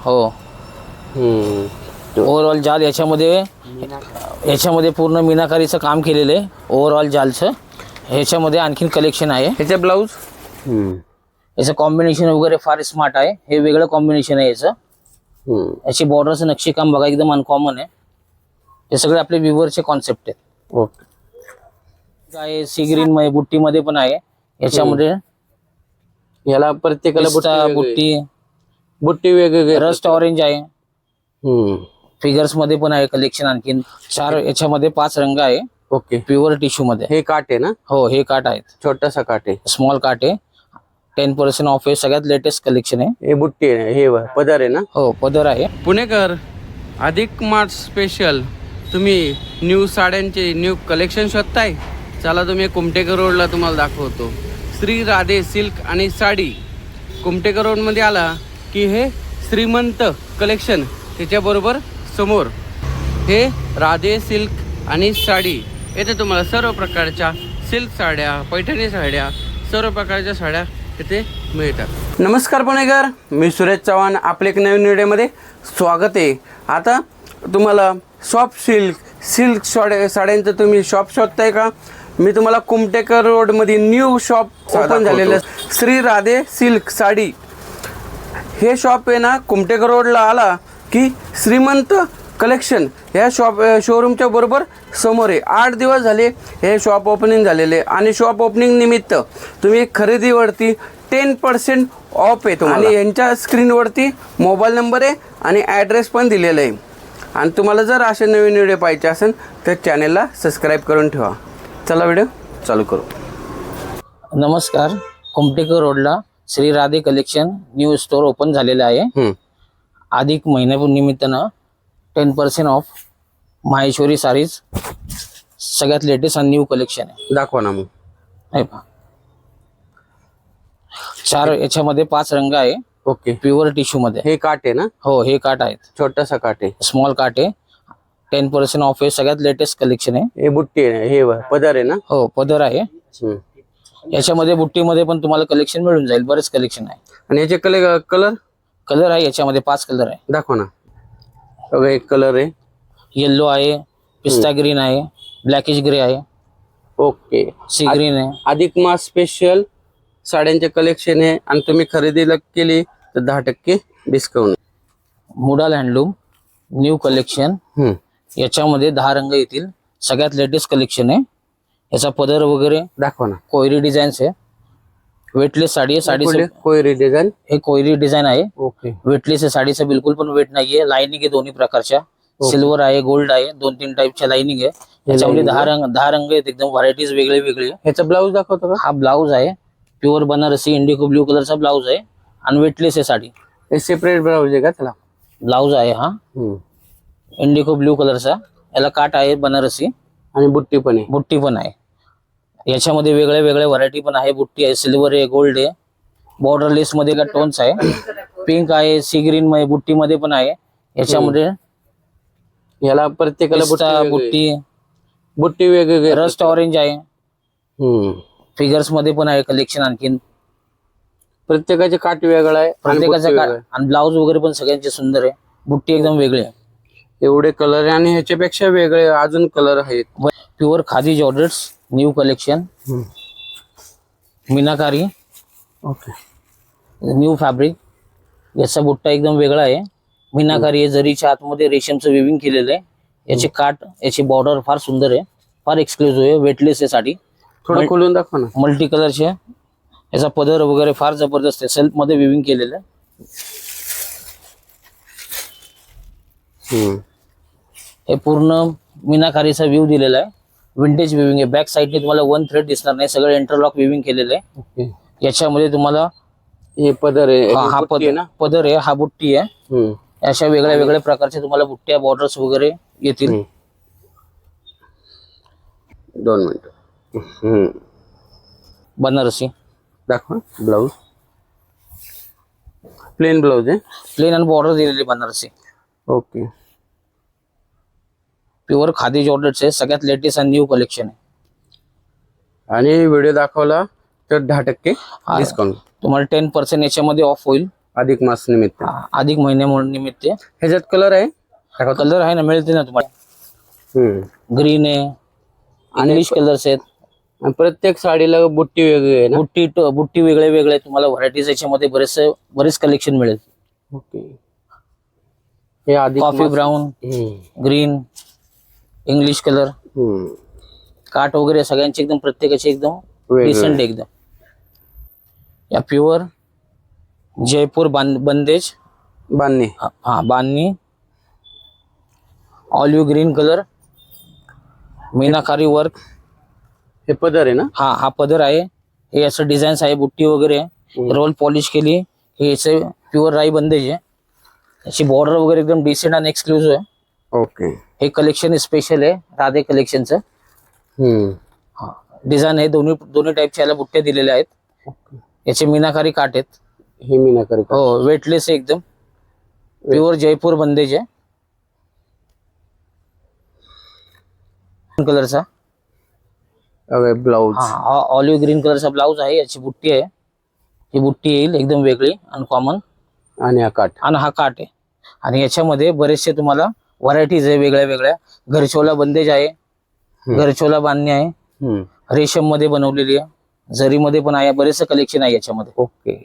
हो. ओव्हरऑल जाल याच्यामध्ये पूर्ण मीनाकारीचं काम केलेलं आहे. ओव्हरऑल जालचं ह्याच्यामध्ये आणखीन कलेक्शन आहे. ह्याचे ब्लाऊज याचं कॉम्बिनेशन वगैरे फार स्मार्ट आहे. हे वेगळं कॉम्बिनेशन आहे याचं. याची बॉर्डरचं नक्षीकाम बघा एकदम अनकॉमन आहे. हे सगळे आपले व्ह्यूवरचे कॉन्सेप्ट आहेत. ओके. काय सी ग्रीन मध्ये बुट्टीमध्ये पण आहे. याच्यामध्ये याला प्रत्येकाला बुट्टी वेगवेगळे रस्ट ऑरेंज आहे. फिगर्स मध्ये पण आहे कलेक्शन आणखीन. याच्यामध्ये 5 रंग आहे. ओके. प्युअर टिश्यू मध्ये. हे काट आहे ना? हो, हे काट आहेत. छोटासा काट आहे, स्मॉल काट आहे. 10% ऑफ आहे. सगळ्यात लेटेस्ट कलेक्शन आहे. हे बुट्टी आहे, हे पदर आहे ना? हो, पदर आहे. पुणेकर अधिक मार्च स्पेशल तुम्ही न्यू साड्यांचे न्यू कलेक्शन शोधताय? चला तुम्ही कुमटेकर रोडला तुम्हाला दाखवतो. श्री राधे सिल्क आणि साडी. कुमटेकर रोडमध्ये आला की हे श्रीमंत कलेक्शन, त्याच्याबरोबर समोर हे राधे सिल्क आणि साडी. येथे तुम्हाला सर्व प्रकारच्या सिल्क साड्या, पैठणी साड्या, सर्व प्रकारच्या साड्या इथे मिळतात. नमस्कार पुणेकर, मी सुरेश चव्हाण. आपल्या एक नवीन व्हिडिओमध्ये स्वागत आहे. आता तुम्हाला सॉफ्ट सिल्क साड्यांचं तुम्ही शॉप शोधताय का? मी तुम्हाला कुमटेकर रोडमध्ये न्यू शॉप ओपन झालेलं श्री राधे सिल्क साडी. हे शॉप आहे ना, कुमटेकर रोडला आला की श्रीमंत कलेक्शन ह्या शोरूमच्या बरोबर समोर आहे. 8 दिवस झाले हे शॉप ओपनिंग झालेले आणि शॉप ओपनिंग निमित्त तुम्ही खरेदीवरती 10% ऑफ आहे तुम्हाला. आणि यांच्या स्क्रीनवरती मोबाईल नंबर आहे आणि ॲड्रेस पण दिलेला आहे. आणि तुम्हाला जर असे नवीन व्हिडिओ पाहिजे असेल तर चॅनेलला सबस्क्राईब करून ठेवा. चला व्हिडिओ चालू करू. नमस्कार. कुमटेकर रोडला Shri Radhe collection new store open झालेलं आहे. अधिक महिन्यानिमित्तानं 10% ऑफ माहेश्वरी साडीज, सगळ्यात लेटेस्ट आणि न्यू कलेक्शन आहे. दाखवा ना मग. हे पहा, 4 याच्यामध्ये 5 रंग आहे. ओके. प्युअर टिश्यू मध्ये. हे काट आहे ना? हो, हे काट आहेत. छोटासा काट आहे, स्मॉल काट आहे. 10% ऑफ आहे. सगळ्यात लेटेस्ट कलेक्शन आहे. हे बुट्टी आहे, हे पदर आहे ना? हो, पदर आहे. याच्यामध्ये बुट्टीमध्ये पण तुम्हाला कलेक्शन मिळून जाईल. बरेच कलेक्शन आहे. आणि याचे कलर आहे याच्यामध्ये 5 कलर आहे. दाखवा ना. बघा, एक कलर आहे येल्लो आहे, पिस्ता ग्रीन आहे, ब्लॅकिश ग्रे आहे. ओके. सी ग्रीन आहे. अधिक मास स्पेशल साड्यांचे कलेक्शन आहे आणि तुम्ही खरेदीला केली तर 10% डिस्काउंट. मुडाल handloom new collection. याच्यामध्ये 10 रंग येतील. सगळ्यात लेटेस्ट कलेक्शन आहे. याचा पदर वगैरे दाखवा ना. कोयरी डिझाईन्स आहे. वेटलेस साडी आहे. साडी कोयरी डिझाईन. हे कोयरी डिझाईन आहे. ओके. वेटलेस आहे. साडीचं बिलकुल पण वेट नाहीये. लाइनिंग आहे दोन्ही प्रकारच्या. सिल्वर आहे, गोल्ड आहे. 2-3 टाईपच्या लाइनिंग आहे. याच्यामध्ये 10 रंग आहेत. एकदम व्हरायटीज वेगळे. ह्याचा ब्लाऊज दाखवतो का? हा ब्लाऊज आहे. प्युअर बनारसी इंडिको ब्ल्यू कलरचा ब्लाऊज आहे आणि वेटलेस आहे साडी. हे सेपरेट ब्लाऊज आहे का त्याला? ब्लाऊज आहे हा इंडिको ब्ल्यू कलरचा. याला काट आहे बनारसी आणि बुट्टी पण आहे. याच्यामध्ये वेगळ्या व्हरायटी पण आहे. बुट्टी आहे, सिल्वर आहे, गोल्ड आहे. बॉर्डरलेस मध्ये का टोन्स आहे. पिंक आहे, सी ग्रीन मध्ये बुट्टी मध्ये पण आहे. याच्यामध्ये याला प्रत्येकाला बुट्टी वेगवेगळे. रस्ट ऑरेंज आहे. फिगर्स मध्ये पण आहे कलेक्शन आणखीन. प्रत्येकाचे काट वेगळा आहे. प्रत्येकाचा काट आणि ब्लाऊज वगैरे पण सगळ्यांचे सुंदर आहे. बुट्टी एकदम वेगळी आहे. एवढे कलर आहे आणि ह्याच्यापेक्षा वेगळे अजून कलर आहेत. Pure khadi georgettes new collection. Meenakari. Okay. New fabric. याचा बुट्टा एकदम वेगळा आहे. मीनाकारी आहे. जरीच्या आतमध्ये रेशमचं विविंग केलेलं आहे. याचे काट, याची बॉर्डर फार सुंदर आहे. फार एक्सक्लुझिव्ह आहे. वेटलेस आहे साडी. थोडं खोलून दाखवा ना. मल्टी कलरचे. याचा पदर वगैरे फार जबरदस्त आहे. सेल्फ मध्ये विविंग केलेलं आहे. हे पूर्ण मीनाकारीचा व्ह्यू दिलेला आहे. विंटेज विविंग आहे. बॅक साईडने तुम्हाला 1 थ्रेड दिसणार नाही. सगळं इंटरलॉक विविंग केलेलं आहे. याच्यामध्ये तुम्हाला हे पदर आहे. हा पदर आहे. हा बुट्टी आहे. अशा वेगळ्या प्रकारच्या तुम्हाला बुट्ट्या, बॉर्डर्स वगैरे येतील. 2 मिनिट. बनारसी दाखवा. ब्लाऊज प्लेन ब्लाऊज आहे. प्लेन आणि बॉर्डर दिलेली Banarasi. Okay. Pure khadi georgettes आहे. सगळ्यात लेटेस्ट आणि न्यू कलेक्शन आहे. आणि व्हिडिओ दाखवला तर 10% डिस्काउंट. तुम्हाला 10% याच्यामध्ये ऑफ होईल. अधिक मास निमित्त. अधिक महिन्यानिमित्त ह्याच्यात कलर आहे? कलर आहे ना, मिळते ना तुम्हाला. ग्रीन आहे, इंग्लिश कलर्स आहेत. आणि प्रत्येक साडीला बुट्टी वेगळी आहे ना? बुट्टी वेगळे वेगळे तुम्हाला व्हरायटीज याच्यामध्ये बरेच कलेक्शन मिळेल. ओके. हे अधिक coffee brown, green, English colour, काट वगैरे सगळ्यांचे एकदम प्रत्येकाचे एकदम डिसेंट एकदम. या प्युअर जयपूर बंदेज बांधणी. हा बांधणी, ऑलिव्ह ग्रीन कलर, मीनाकारी वर्क. हे पदर आहे ना? हा पदर आहे. हे असं डिझाईन्स आहे, बुट्टी वगैरे रोल पॉलिश केली. हे याचे प्युअर राई बंदेज आहे. याची बॉर्डर वगैरे एकदम डिसेंट आणि एक्सक्लुझिव्ह आहे. ओके. हे कलेक्शन स्पेशल आहे राधे कलेक्शनचं. डिझाईन आहे, दोन्ही टाईपच्या याला बुट्ट्या दिलेल्या आहेत. याचे मीनाकारी काट आहेत. हे मीनाकारी काट. हो, वेटलेस आहे एकदम. प्युअर जयपूर बंदेज आहे. कलरचा ब्लाउज. हा ऑलिव्ह ग्रीन कलरचा ब्लाउज आहे. याची बुट्टी आहे. ही बुट्टी येईल एकदम वेगळी अनकॉमन. आणि हा काट. आणि हा काट आहे. आणि याच्यामध्ये बरेचसे तुम्हाला व्हरायटीज आहे वेगळ्या वेगळ्या. घरचोला बंदेज आहे, घरचोला बांधणी आहे, रेशम मध्ये बनवलेली आहे, जरीमध्ये पण आहे. बरेचसे कलेक्शन आहे याच्यामध्ये. ओके.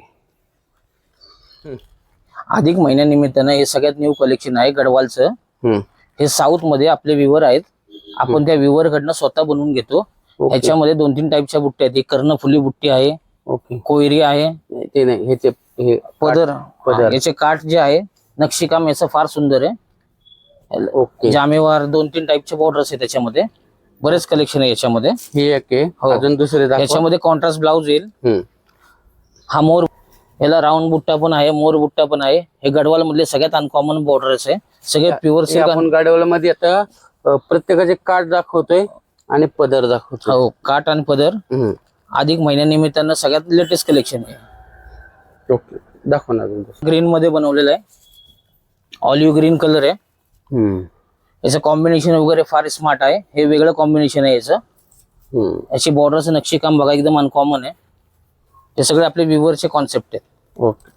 अधिक महिन्यानिमित्तानं हे सगळ्यात न्यू कलेक्शन आहे गडवालचं. हे साऊथ मध्ये आपले व्ह्युअर आहेत. आपण त्या व्ह्युअर कडनं स्वतः बनवून घेतो. याच्यामध्ये 2-3 टाईपच्या बुट्ट्या आहेत. कर्णफुली बुट्टी आहे, ओके, कोयरी आहे. ते नाही, हे पदर याचे काठ जे आहे नक्षीकाम याचं फार सुंदर आहे. ओके. जामेवार 2-3 टाईपचे बॉर्डर्स आहेत त्याच्यामध्ये. बरेच कलेक्शन आहे याच्यामध्ये. हे एक आहे. अजून दुसरे दाखवा. याच्यामध्ये कॉन्ट्रास्ट ब्लाउज येईल. हा मोर, याला राऊंड बुट्टा पण आहे, मोर बुट्टा पण आहे. हे गडवाल मधले सगळ्यात अनकॉमन बॉर्डर्स आहे. सगळे प्युअर सिल्क. आपण गडवाल मध्ये आता प्रत्येकाचे काठ दाखवतोय आणि पदर दाखवतोय. हो, काठ आणि पदर. अधिक महिन्यानिमित्तानं सगळ्यात लेटेस्ट कलेक्शन आहे. ओके, दाखवा ना. ग्रीन मध्ये बनवलेलं आहे. ऑलिव्ह ग्रीन कलर आहे. याचं कॉम्बिनेशन वगैरे फार स्मार्ट आहे. हे वेगळं कॉम्बिनेशन आहे याचं. याची बॉर्डरचं नक्षीकाम बघा एकदम अनकॉमन आहे. हे सगळे आपले व्ह्युअरचे कॉन्सेप्ट आहेत. ओके.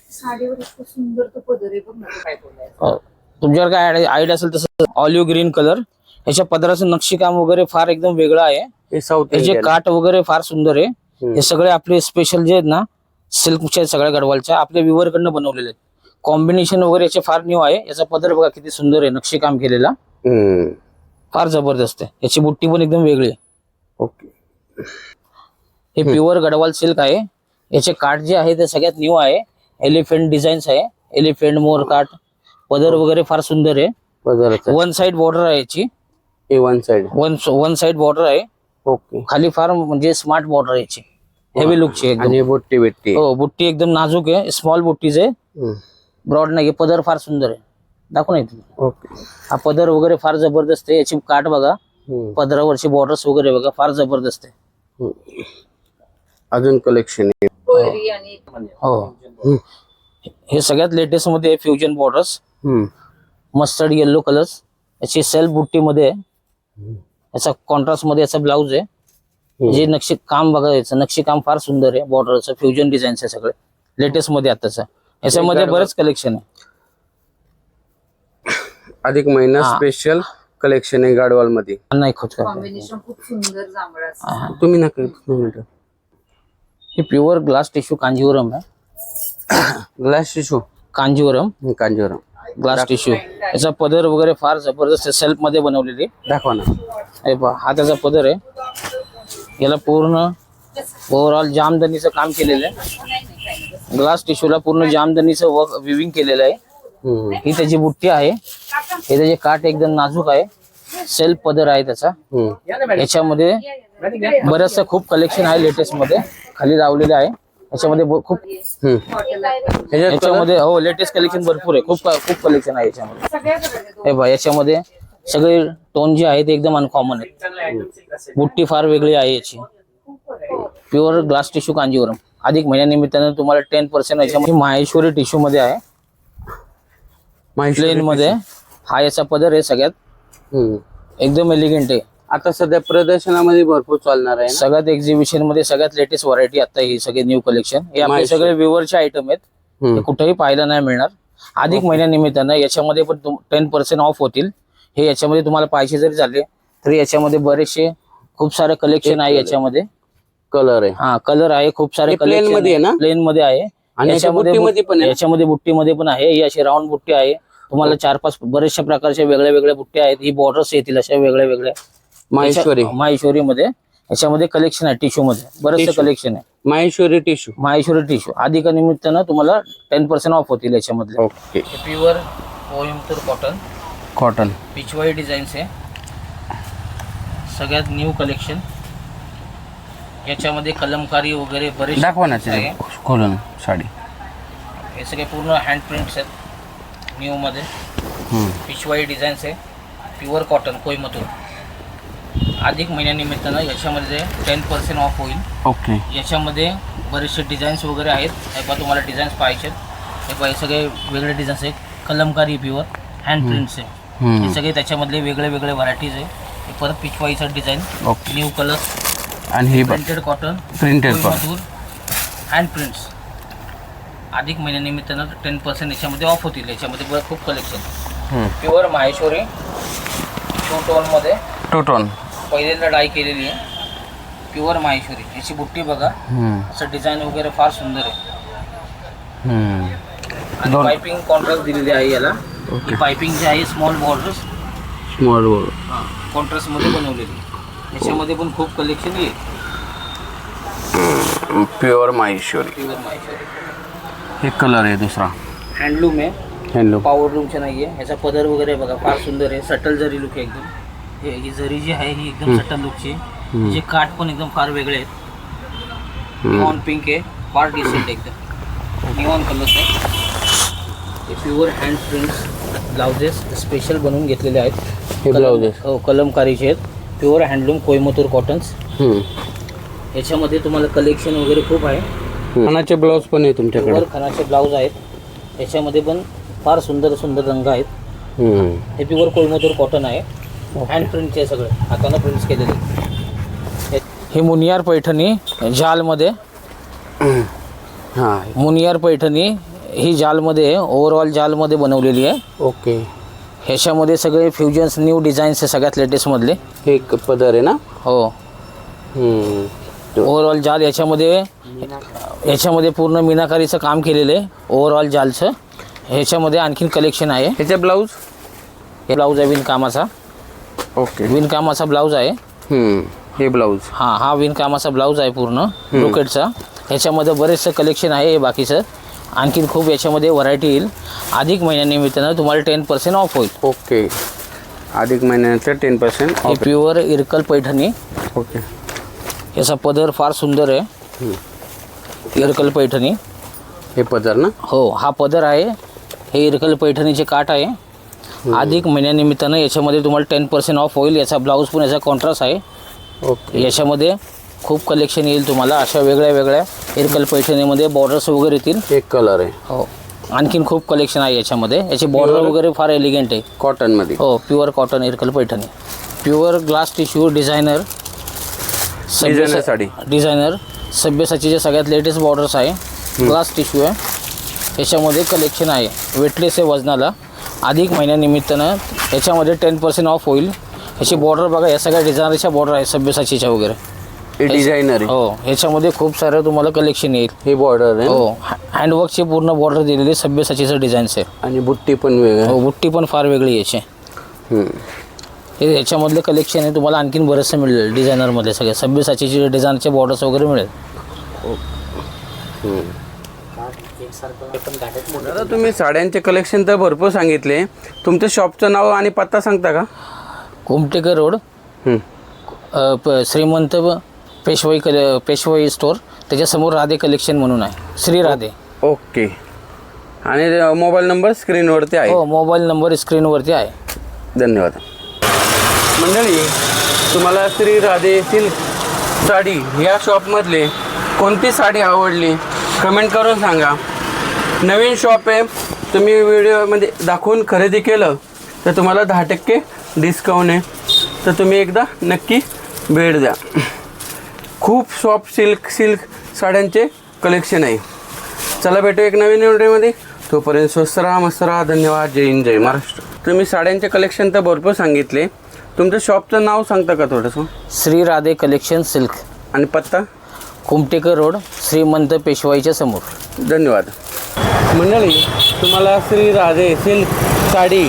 साडीवर इतकं सुंदर तो पदर आहे बघ ना, काय बोलायचं. हो. तुमच्यावर काय आयडिया असेल तसं. ऑलिव्ह ग्रीन कलर, याच्या पदराचं नक्षीकाम वगैरे फार एकदम वेगळं आहे. हे साऊथ याचे काठ वगैरे फार सुंदर आहे. हे सगळे आपले स्पेशल जे आहेत ना सिल्कच्या सगळ्या गडवालच्या आपल्या व्ह्युअर कडनं बनवलेले आहेत. कॉम्बिनेशन वगैरे याचे फार न्यू आहे. याचा पदर बघा किती सुंदर आहे, नक्षीकाम केलेला फार जबरदस्त आहे. याची बुट्टी पण एकदम वेगळी आहे. ओके. हे प्युअर गडवाल सिल्क आहे. याचे काठ जे आहे ते सगळ्यात न्यू आहे. एलिफंट डिझाईन्स आहे, एलिफंट मोर काठ. पदर वगैरे फार सुंदर आहे. वन साइड बॉर्डर आहे याची. वन साइड बॉर्डर आहे. ओके. खाली फार म्हणजे स्मार्ट बॉर्डर आहे याची. हेवी लुकची एकदम. आणि बुट्टी भेटते. हो, बुट्टी एकदम नाजूक आहे. स्मॉल बुट्टीज आहे, ब्रॉड नाही. पदर फार सुंदर आहे. दाखवू नाही तुम्ही. ओके. हा पदर वगैरे फार जबरदस्त आहे. याची काठ बघा, पदरावरची बॉर्डर्स वगैरे बघा फार जबरदस्त आहे. अजून कलेक्शन आहे. कोयरी आणि हो, हे सगळ्यात लेटेस्ट मध्ये fusion borders, mustard yellow colours. याची सेल्फ बुट्टी मध्ये आहे. याचा कॉन्ट्रास्ट मध्ये याचा ब्लाउज आहे. जे नक्षी काम बघा, याचं नक्षीकाम फार सुंदर आहे. बॉर्डरचं फ्युजन डिझाईन आहे सगळे लेटेस्ट मध्ये आताचं. याच्यामध्ये बरेच कलेक्शन आहे. अधिक महिना स्पेशल कलेक्शन आहे गडवाल मध्ये. नाही खोच का, कॉम्बिनेशन खूप सुंदर जांभळा. तुम्ही नका. हे प्युअर ग्लास टिश्यू कांजीवरम आहे. Glass tissue Kanjivaram glass tissue. याचा पदर वगैरे फार जबरदस्त सेल्फ मध्ये बनवलेली. दाखवा ना. हे पहा, हा त्याचा पदर आहे. याला पूर्ण ओव्हरऑल जामदनीचं काम केलेलं आहे. ग्लास टिश्यूला पूर्ण जामदनीचं वर्क विविंग केलेलं आहे. ही त्याची बुट्टी आहे. हे त्याचे काठ एकदम नाजूक आहे. सेल्फ पदर आहे त्याचा. याच्यामध्ये बरचसं खूप कलेक्शन आहे लेटेस्ट मध्ये खाली लावलेले आहे. याच्यामध्ये खूप याच्यामध्ये हो लेटेस्ट कलेक्शन भरपूर आहे. खूप कलेक्शन आहे याच्यामध्ये. हे बघा, याच्यामध्ये सगळे टोन जे आहे ते एकदम अनकॉमन आहे. बुट्टी फार वेगळी आहे याची. Pure glass tissue Kanjivaram. अधिक महिन्यानिमित्तानं तुम्हाला 10% याच्यामध्ये माहेश्वरी टिश्यू मध्ये आहे. प्लेन मध्ये हा याचा पदर आहे. सगळ्यात एकदम एलिगंट आहे. आता सध्या प्रदर्शनामध्ये भरपूर चालणार आहे ना? सगळ्यात एक्झिबिशन मध्ये सगळ्यात लेटेस्ट व्हरायटी आता ही सगळे न्यू कलेक्शन हे आपले माहिती. सगळे व्ह्युअरचे आयटम आहेत. हे कुठेही पाहायला नाही मिळणार. अधिक महिन्यानिमित्तानं याच्यामध्ये पण 10% ऑफ होतील. हे याच्यामध्ये तुम्हाला पाहिजे जरी झाले तरी याच्यामध्ये बरेचसे खूप सारे कलेक्शन आहे. याच्यामध्ये कलर आहे. हा कलर आहे, खूप सारे plain कलेक्शन मध्ये आहे ना? प्लेन मध्ये आहे. आणि बुट्टीमध्ये पण आहे ना? याच्यामध्ये बुट्टीमध्ये पण आहे. ही अशी राऊंड बुट्टी आहे. तुम्हाला 4-5 बरेचशा प्रकारच्या वेगळ्या वेगळ्या बुट्ट्या आहेत. ही बॉर्डर्स येतील अशा वेगळ्या वेगळ्या माहेश्वरी मध्ये. याच्यामध्ये कलेक्शन आहे टिश्यू मध्ये बरेचसे कलेक्शन आहे. माहेश्वरी टिश्यू. माहेश्वरी टिश्यू अधिक निमित्तानं तुम्हाला 10% ऑफ होतील याच्यामधले. Okay. Pure Coimbatore cotton cotton pichwai designs आहे. सगळ्यात न्यू कलेक्शन. याच्यामध्ये कलमकारी वगैरे बरेच दाखवा ना खोलून साडी. हे सगळे पूर्ण हँड प्रिंट्स आहेत न्यू मध्ये. पिचवाई डिझाईन्स आहे. Pure cotton Coimbatore. अधिक महिन्यानिमित्तानं याच्यामध्ये 10% ऑफ होईल. ओके. याच्यामध्ये बरेचसे डिझाईन्स वगैरे आहेत. हे पहा तुम्हाला डिझाईन्स पाहिजेत. हे पहा हे सगळे वेगळे डिझाईन्स आहेत. कलमकारी प्युअर हँड प्रिंट्स आहे. हे सगळे त्याच्यामधले वेगळे वेगळे व्हरायटीज आहे. हे परत पिचवाईचा डिझाईन. ओके. न्यू कलर आणि हे printed cotton printed Coimbatore hand prints. अधिक महिन्यानिमित्तानं 10% याच्यामध्ये ऑफ होतील. याच्यामध्ये खूप कलेक्शन. प्युअर माहेश्वरी 2 टोनमध्ये टू टोन पहिल्यांदा डाय केलेली आहे. प्युअर माहेश्वरी. याची बुट्टी बघा. असं डिझाईन वगैरे फार सुंदर आहे. आणि पायपिंग कॉन्ट्रास्ट दिलेली आहे याला. ही पायपिंग जी आहे स्मॉल बॉर्डर्स स्मॉल कॉन्ट्रास्ट मध्ये बनवलेली. याच्यामध्ये पण खूप कलेक्शन येईल. प्युअर माहेश्वरी. प्युअर माहेश्वरी. हे कलर आहे दुसरा हँडलूम आहे. हँडलूम. पॉवर लूमचा नाही आहे. याचा पदर वगैरे बघा फार सुंदर आहे. सटल जरी लुक आहे एकदम. ही जरी जी आहे ही एकदम सटल लुकची आहे. जे काठ पण एकदम फार वेगळे आहेत. निऑन पिंक आहे. फार डिसेंट एकदम निऑन कलर्स आहे. हे pure hand prints blouses special बनवून घेतलेले आहेत. हे ब्लाउजेस हो कलमकारीचे आहेत. Pure handloom Coimbatore cottons. याच्यामध्ये तुम्हाला कलेक्शन वगैरे खूप आहे. खणाचे ब्लाउज पण आहे तुमच्याकडे. प्युअर खणाचे ब्लाउज आहेत. याच्यामध्ये पण फार सुंदर सुंदर रंग आहेत. हे प्युअर कोइंबतूर कॉटन आहे. हँड प्रिंटचे सगळे हाताने प्रिंट्स केलेले. हे मुनियार पैठणी जालमध्ये. हां. मुनियार पैठणी ही जालमध्ये ओव्हरऑल जालमध्ये बनवलेली आहे. ओके. ह्याच्यामध्ये सगळे फ्युजन्स न्यू डिझाईन्स आहे सगळ्यात लेटेस्ट मधले. हे पदर आहे ना? हो. ओव्हरऑल जाल याच्यामध्ये पूर्ण मीनाकारीचं काम केलेलं आहे ओव्हरऑल जालचं. ह्याच्यामध्ये आणखीन कलेक्शन आहे. ह्याचे ब्लाऊज. हे ब्लाऊज आहे विणकामाचा. ओके. विणकामाचा ब्लाऊज आहे. हे ब्लाऊज. हा विणकामाचा ब्लाऊज आहे पूर्ण ब्रोकेडचा. ह्याच्यामध्ये बरेचसं कलेक्शन आहे. हे बाकीचं आणखीन खूप याच्यामध्ये व्हरायटी येईल. अधिक महिन्यानिमित्तानं तुम्हाला 10% ऑफ होईल. ओके. अधिक महिन्याचं 10% हे of. Pure Irkal Paithani. Okay. याचा पदर फार सुंदर आहे. इरकल पैठणी. हे पदर ना? हो हा पदर आहे. हे इरकल पैठणीचे काठ आहे. अधिक महिन्यानिमित्तानं याच्यामध्ये तुम्हाला 10% ऑफ होईल. याचा ब्लाऊज पण याचा कॉन्ट्रास्ट आहे. ओके. याच्यामध्ये खूप कलेक्शन येईल तुम्हाला. अशा वेगळ्या वेगळ्या इरकल पैठणीमध्ये बॉर्डर्स वगैरे येतील. एक कलर आहे. हो आणखीन खूप कलेक्शन आहे याच्यामध्ये. याची बॉर्डर वगैरे फार एलिगंट आहे. कॉटनमध्ये. हो pure cotton Irkal Paithani. Pure glass tissue designer sari. Designer सभ्यसाचीचे सगळ्यात लेटेस्ट बॉर्डर्स आहे. ग्लास टिश्यू आहे. याच्यामध्ये कलेक्शन आहे. वेटलेस आहे वजनाला. अधिक महिन्यानिमित्तानं याच्यामध्ये 10% ऑफ होईल. याची बॉर्डर बघा. या सगळ्या डिझायनरच्या बॉर्डर आहे सभ्यसाचीच्या वगैरे. हे डिझायनर आहे. हो ह्याच्यामध्ये खूप सारं तुम्हाला कलेक्शन येईल. हे बॉर्डर आहे. हो हँडवर्कची पूर्ण बॉर्डर दिलेली सभ्यसाचीचं डिझाईन्स आहे. आणि बुट्टी पण वेगळी. हो बुट्टी पण फार वेगळी याची. हे याच्यामधले कलेक्शन आहे तुम्हाला आणखीन बरंचसं मिळेल. डिझायनरमध्ये सगळे सभ्यसाचीचे डिझाईनचे बॉर्डर्स वगैरे मिळेल. दादा तुम्ही साड्यांचे कलेक्शन तर भरपूर सांगितले. तुमच्या शॉपचं नाव आणि पत्ता सांगता का? कुमटेकर रोड श्रीमंत पेशवाई स्टोर. त्याच्यासमोर राधे कलेक्शन म्हणून आहे. श्री राधे. ओके. आणि मोबाईल नंबर स्क्रीनवरती आहे. हो मोबाईल नंबर स्क्रीनवरती आहे. धन्यवाद. मंडळी तुम्हाला श्री राधे सिल्क साडी या शॉपमधले कोणती साडी आवडली कमेंट करून सांगा. नवीन शॉप आहे. तुम्ही व्हिडिओमध्ये दाखवून खरेदी केलं तर तुम्हाला 10% डिस्काउंट आहे. तर तुम्ही एकदा नक्की भेट द्या. खूप सॉफ्ट सिल्क साड्यांचे कलेक्शन आहे. चला भेटू एक नवीन व्हिडिओमध्ये. तोपर्यंत स्वस्त राहा, मस्त राहा. धन्यवाद. जय हिंद, जय महाराष्ट्र. तुम्ही साड्यांचे कलेक्शन तर भरपूर सांगितले. तुमच्या शॉपचं नाव सांगता का थोडंसं? श्री राधे कलेक्शन सिल्क, आणि पत्ता? कुमटेकर रोड, श्रीमंत पेशवाईच्या समोर. धन्यवाद. मंडळी, तुम्हाला श्री राधे सिल्क साडी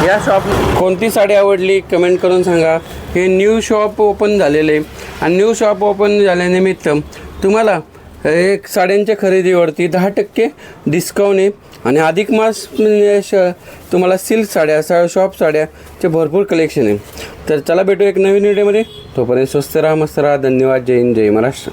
या शॉप कोणती साडी आवडली कमेंट करून सांगा. हे न्यू शॉप ओपन झालेले आहे आणि न्यू शॉप ओपन झाल्यानिमित्त तुम्हाला एक साड्यांच्या खरेदीवरती 10% डिस्काउंट आहे. आणि अधिक मास तुम्हाला सिल्क साड्या, शॉप साड्याचे भरपूर कलेक्शन आहे. तर चला भेटू एक नवीन व्हिडिओमध्ये. तोपर्यंत स्वस्त राहा, मस्त राहा. धन्यवाद. जय हिंद, जय महाराष्ट्र.